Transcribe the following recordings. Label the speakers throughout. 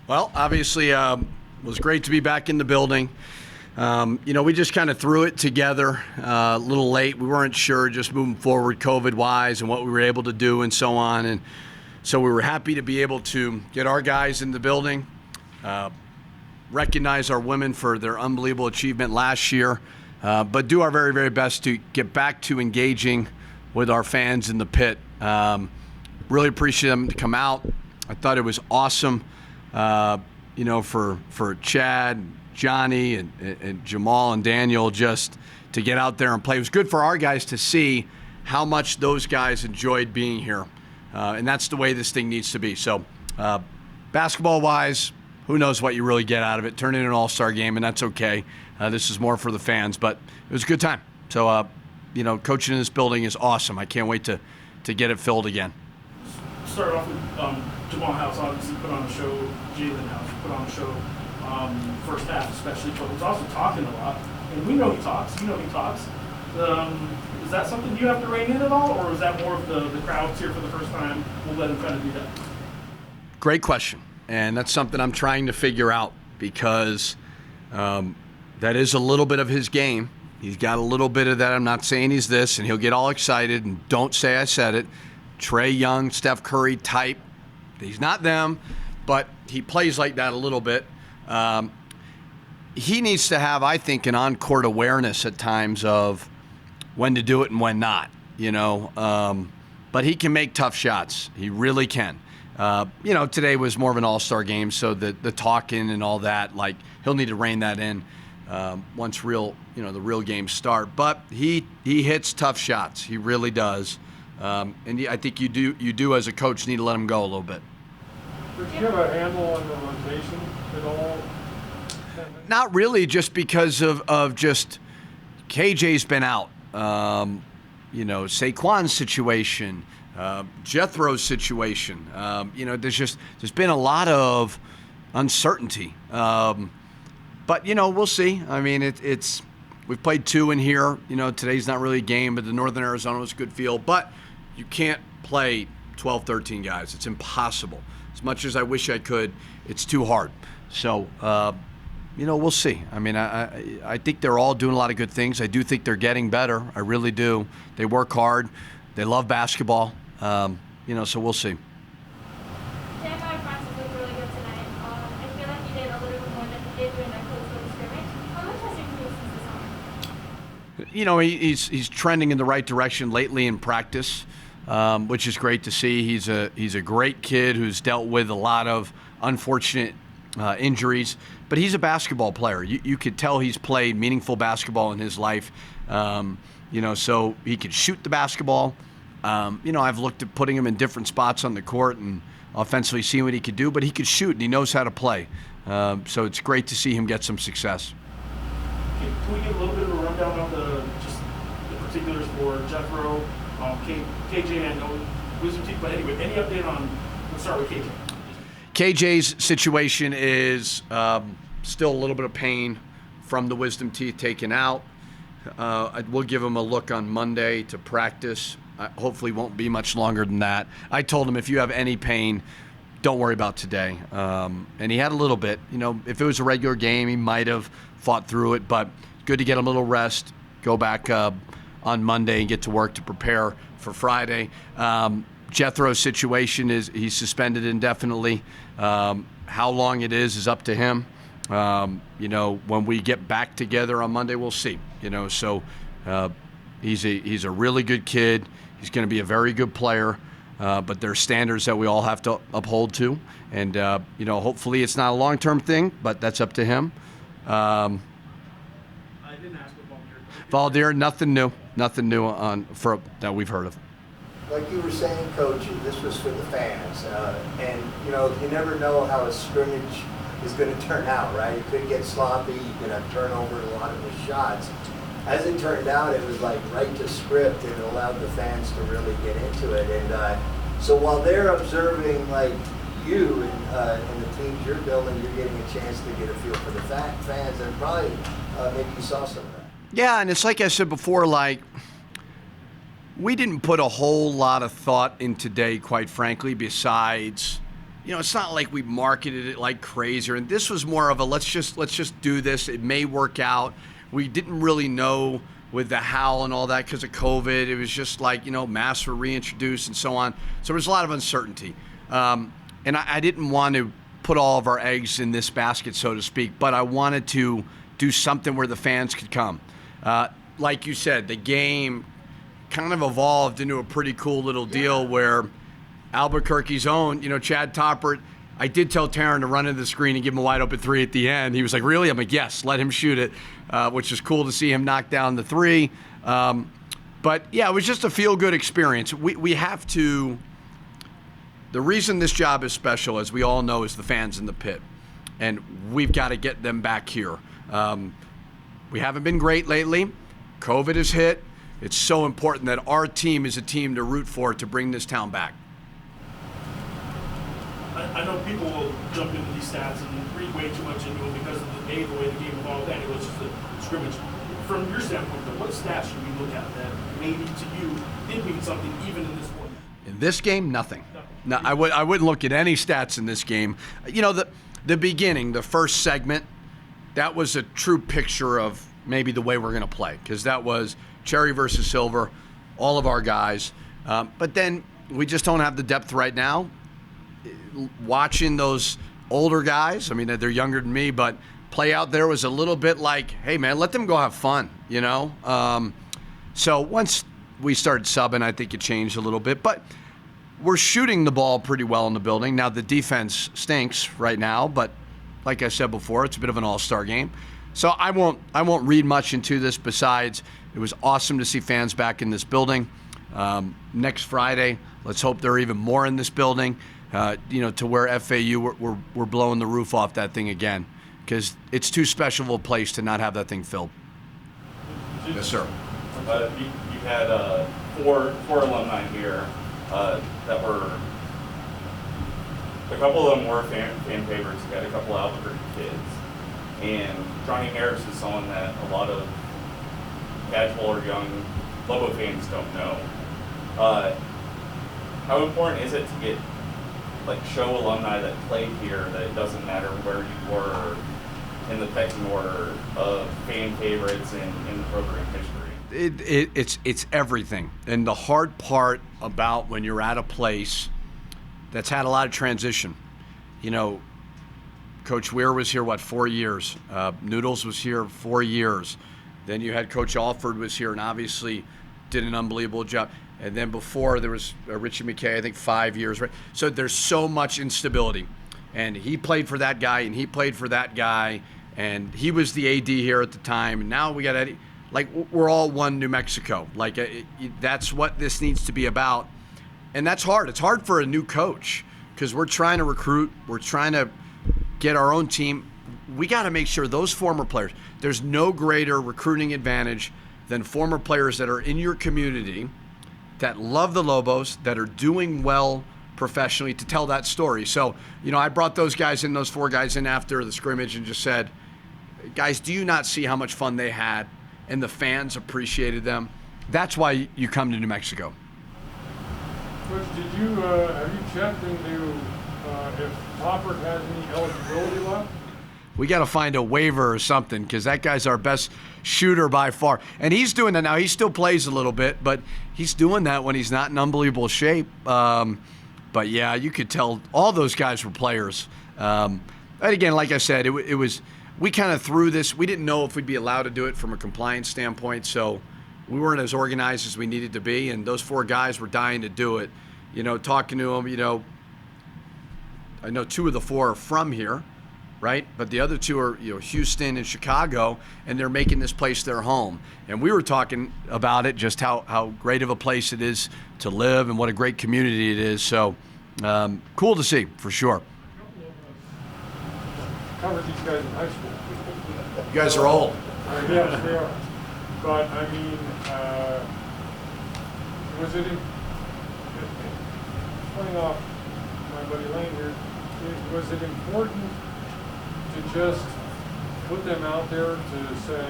Speaker 1: Well, obviously, it was great to be back in the building. We just kind of threw it together a little late. We weren't sure just moving forward COVID-wise and what we were able to do and so on. And so we were happy to be able to get our guys in the building, recognize our women for their unbelievable achievement last year, but do our very, very best to get back to engaging with our fans in the pit. Really appreciate them to come out. I thought it was awesome, for Chad, Johnny, and Jamal and Daniel just to get out there and play. It was good for our guys to see how much those guys enjoyed being here. And that's the way this thing needs to be. So basketball-wise, who knows what you really get out of it. Turn it into an all-star game, and that's okay. This is more for the fans, but it was a good time. So, coaching in this building is awesome. I can't wait to get it filled again.
Speaker 2: Start off with Jamal House obviously put on a show, Jalen House put on a show first half especially, but was also talking a lot. And we know he talks. Is that something you have to rein in at all, or is that more of the crowd's here for the first time, we'll let him kind of do that?
Speaker 1: Great question. And that's something I'm trying to figure out because that is a little bit of his game. He's got a little bit of that. I'm not saying he's this, and he'll get all excited, and don't say I said it. Trae Young, Steph Curry type. He's not them, but he plays like that a little bit. He needs to have, I think, an on-court awareness at times of when to do it and when not, But he can make tough shots. He really can. Today was more of an all-star game, so the talking and all that, like, he'll need to rein that in once the real games start. But he hits tough shots. He really does. I think you do as a coach need to let him go a little bit.
Speaker 3: Did you have a handle on the rotation at all?
Speaker 1: Not really, just because of just KJ's been out. Saquon's situation, Jethro's situation. There's been a lot of uncertainty. But we'll see. I mean, we've played 2 in here. Today's not really a game, but the Northern Arizona was a good field. But you can't play 12, 13 guys. It's impossible. As much as I wish I could, it's too hard. So, we'll see. I mean, I think they're all doing a lot of good things. I do think they're getting better. I really do. They work hard. They love basketball. So we'll see.
Speaker 4: Practice looked really good tonight. I feel like you did a little bit more than you did during that close scrimmage. How much has improved since the summer?
Speaker 1: He's trending in the right direction lately in practice, which is great to see. He's a great kid who's dealt with a lot of unfortunate injuries, but he's a basketball player. You could tell he's played meaningful basketball in his life. So he could shoot the basketball. I've looked at putting him in different spots on the court and offensively seeing what he could do, but he could shoot and he knows how to play. So it's great to see him get some success.
Speaker 2: Can we get a little bit of a rundown of the particulars for Jethro, KJ, and Wisdom Teeth? But anyway, any update on? Let's start with KJ.
Speaker 1: KJ's situation is still a little bit of pain from the wisdom teeth taken out. We'll give him a look on Monday to practice. Hopefully won't be much longer than that. I told him if you have any pain, don't worry about today. And he had a little bit. If it was a regular game, he might have fought through it, but good to get him a little rest, go back on Monday and get to work to prepare for Friday. Jethro's situation is he's suspended indefinitely. How long it is up to him. When we get back together on Monday, we'll see. So he's a really good kid. He's going to be a very good player. But there's standards that we all have to uphold to. And, hopefully it's not a long-term thing, but that's up to him.
Speaker 2: I didn't ask about
Speaker 1: Valdir, nothing new that we've heard of.
Speaker 5: Like you were saying, Coach, this was for the fans. And you never know how a scrimmage is going to turn out, right? You could get sloppy, you could have turnover a lot of the shots. As it turned out, it was like right to script, and it allowed the fans to really get into it. And so while they're observing, like you and the teams you're building, you're getting a chance to get a feel for the fans, and probably maybe you saw some of that.
Speaker 1: Yeah, and it's like I said before, we didn't put a whole lot of thought in today, quite frankly, besides it's not like we marketed it like crazy. And this was more of a let's just do this. It may work out. We didn't really know with the how and all that because of COVID. It was just like, masks were reintroduced and so on. So there was a lot of uncertainty. And I didn't want to put all of our eggs in this basket, so to speak, but I wanted to do something where the fans could come. Like you said, the game kind of evolved into a pretty cool little deal where Albuquerque's own, Chad Toppert, I did tell Taryn to run into the screen and give him a wide open three at the end. He was like, really? I'm like, yes, let him shoot it, which is cool to see him knock down the three. But, yeah, it was just a feel-good experience. We have to – the reason this job is special, as we all know, is the fans in the pit. And we've got to get them back here. We haven't been great lately. COVID has hit. It's so important that our team is a team to root for to bring this town back.
Speaker 2: I know people will jump into these stats and read way too much into it because of the way the game evolved, and it was just a scrimmage. From your standpoint, though, what stats should we look at that maybe to you did mean something even in this one?
Speaker 1: In this game, nothing. No, I wouldn't look at any stats in this game. The beginning, the first segment, that was a true picture of maybe the way we're going to play, because that was Cherry versus Silver, all of our guys. But then we just don't have the depth right now. Watching those older guys, I mean, they're younger than me, but play out there was a little bit like, hey, man, let them go have fun, So once we started subbing, I think it changed a little bit. But we're shooting the ball pretty well in the building. Now, the defense stinks right now, but like I said before, it's a bit of an all-star game. So I won't read much into this besides it was awesome to see fans back in this building. Next Friday, let's hope there are even more in this building. To where FAU, we're blowing the roof off that thing again, because it's too special of a place to not have that thing filled. Yes, sir.
Speaker 6: You had four alumni here that were, a couple of them were fan favorites. You had a couple of Albuquerque kids. And Johnny Harris is someone that a lot of casual or young Lobo fans don't know. How important is it to get show alumni that played here that it doesn't matter where you were in the pecking order of fan favorites in the program history?
Speaker 1: It's everything. And the hard part about when you're at a place that's had a lot of transition, Coach Weir was here, 4 years? Noodles was here 4 years. Then you had Coach Alford was here and obviously did an unbelievable job. And then before there was Richie McKay, I think 5 years, right? So there's so much instability. And he played for that guy and he played for that guy. And he was the AD here at the time. And now we got Eddie. We're all one New Mexico. That's what this needs to be about. And that's hard. It's hard for a new coach because we're trying to recruit. We're trying to get our own team. We got to make sure those former players, there's no greater recruiting advantage than former players that are in your community that love the Lobos, that are doing well professionally to tell that story. So, I brought those guys in, those 4 guys in after the scrimmage and just said, guys, do you not see how much fun they had and the fans appreciated them? That's why you come to New Mexico.
Speaker 3: Coach, have you checked into if Topper has any eligibility left?
Speaker 1: We got to find a waiver or something because that guy's our best shooter by far. And he's doing that now. He still plays a little bit, but he's doing that when he's not in unbelievable shape. But, yeah, you could tell all those guys were players. And, again, like I said, it was we kind of threw this. We didn't know if we'd be allowed to do it from a compliance standpoint, so we weren't as organized as we needed to be. And those 4 guys were dying to do it. Talking to them, I know 2 of the 4 are from here. Right, but the other 2 are Houston and Chicago, and they're making this place their home. And we were talking about it, just how great of a place it is to live and what a great community it is. So cool to see for sure.
Speaker 3: Covered these guys in high school.
Speaker 1: You guys are old.
Speaker 3: Yes, we are. But I mean, was it playing off my buddy Lane here? Was it important to just put them out there to say,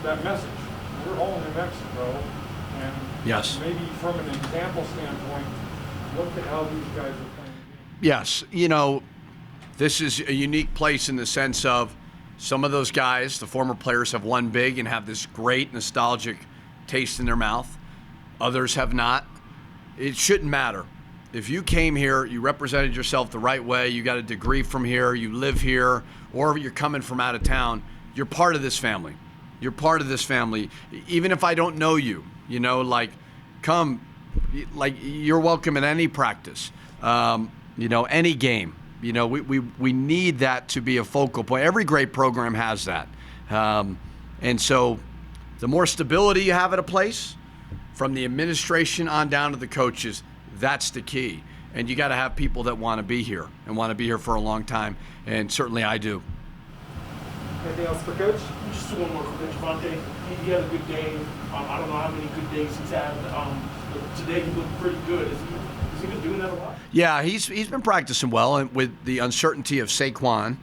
Speaker 3: that message? We're all in New Mexico, and
Speaker 1: yes,
Speaker 3: maybe from an example standpoint, look at how these guys are playing.
Speaker 1: Yes, this is a unique place in the sense of some of those guys, the former players, have won big and have this great nostalgic taste in their mouth. Others have not. It shouldn't matter. If you came here, you represented yourself the right way, you got a degree from here, you live here, or you're coming from out of town, you're part of this family. You're part of this family. Even if I don't know you, come, you're welcome at any practice, any game. We need that to be a focal point. Every great program has that. And so the more stability you have at a place, from the administration on down to the coaches, that's the key. And you got to have people that want to be here and want to be here for a long time. And certainly I do.
Speaker 3: Anything else for Coach?
Speaker 2: Just one more quick, Javante. He had a good day. I don't know how many good days he's had. But today he looked pretty good. Has he been doing that a lot?
Speaker 1: Yeah, he's been practicing well, and with the uncertainty of Saquon,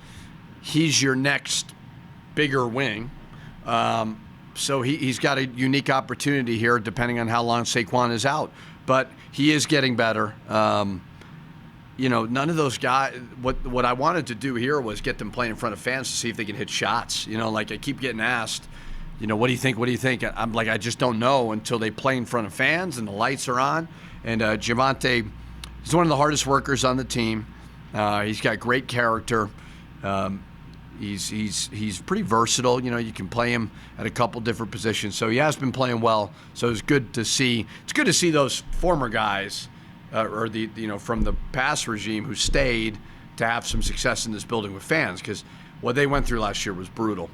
Speaker 1: he's your next bigger wing. So he's got a unique opportunity here, depending on how long Saquon is out. But he is getting better. None of those guys. What I wanted to do here was get them playing in front of fans to see if they can hit shots. I keep getting asked, what do you think? What do you think? I'm like, I just don't know until they play in front of fans and the lights are on. And Javante, he's one of the hardest workers on the team. He's got great character. He's pretty versatile. You can play him at a couple different positions. So he has been playing well. So it's good to see. It's good to see those former guys, from the past regime who stayed, to have some success in this building with fans, because what they went through last year was brutal.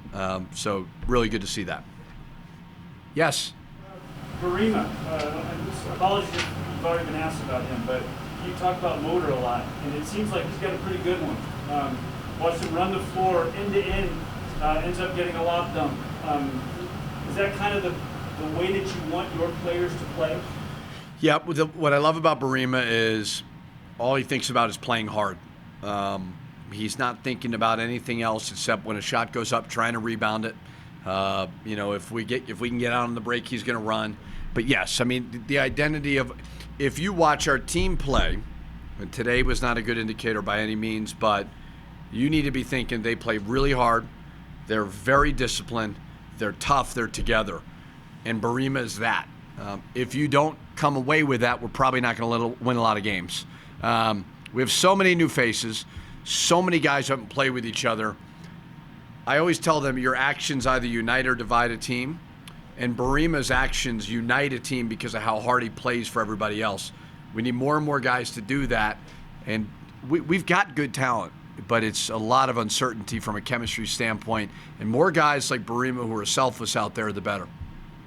Speaker 1: So really good to see that. Yes.
Speaker 7: Barima, apologies if you've already been asked about him, but you talk about motor a lot, and it seems like he's got a pretty good one. Watched him run the floor end to end, ends up getting a lob dunk. Is that kind of the way that you want your players to play?
Speaker 1: Yeah, what I love about Barima is all he thinks about is playing hard. He's not thinking about anything else except when a shot goes up, trying to rebound it. If we can get out on the break, he's going to run. But yes, the identity of, if you watch our team play, and today was not a good indicator by any means, but you need to be thinking they play really hard. They're very disciplined. They're tough. They're together. And Barima is that. If you don't come away with that, we're probably not going to win a lot of games. We have so many new faces, so many guys who haven't played with each other. I always tell them your actions either unite or divide a team. And Barima's actions unite a team because of how hard he plays for everybody else. We need more and more guys to do that. And we've got good talent, but it's a lot of uncertainty from a chemistry standpoint. And more guys like Barima who are selfless out there, the better.